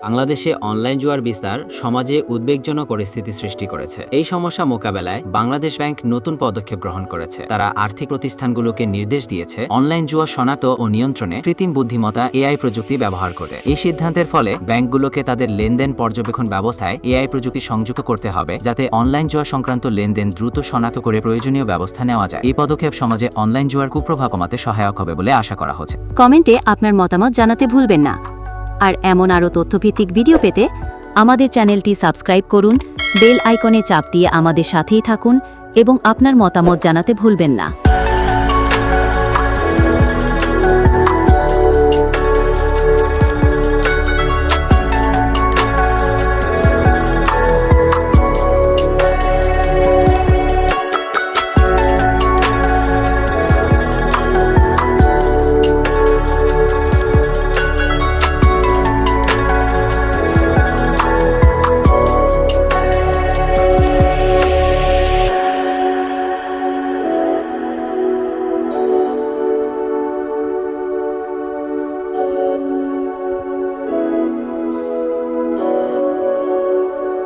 বাংলাদেশে অনলাইন জুয়ার বিস্তার সমাজে উদ্বেগজনক পরিস্থিতি সৃষ্টি করেছে। এই সমস্যা মোকাবেলায় বাংলাদেশ ব্যাংক নতুন পদক্ষেপ গ্রহণ করেছে। তারা আর্থিক প্রতিষ্ঠানগুলোকে নির্দেশ দিয়েছে অনলাইন জুয়া শনাক্ত ও নিয়ন্ত্রণে কৃত্রিম বুদ্ধিমত্তা এআই প্রযুক্তি ব্যবহার করতে। এই সিদ্ধান্তের ফলে ব্যাংকগুলোকে তাদের লেনদেন পর্যবেক্ষণ ব্যবস্থায় এআই প্রযুক্তি সংযুক্ত করতে হবে, যাতে অনলাইন জুয়া সংক্রান্ত লেনদেন দ্রুত শনাক্ত করে প্রয়োজনীয় ব্যবস্থা নেওয়া যায়। এই পদক্ষেপ সমাজে অনলাইন জুয়ার কুপ্রভাব কমাতে সহায়ক হবে বলে আশা করা হচ্ছে। কমেন্টে আপনার মতামত জানাতে ভুলবেন না। আর এমন আরও তথ্যভিত্তিক ভিডিও পেতে আমাদের চ্যানেলটি সাবস্ক্রাইব করুন, বেল আইকনে চাপ দিয়ে আমাদের সাথেই থাকুন এবং আপনার মতামত জানাতে ভুলবেন না।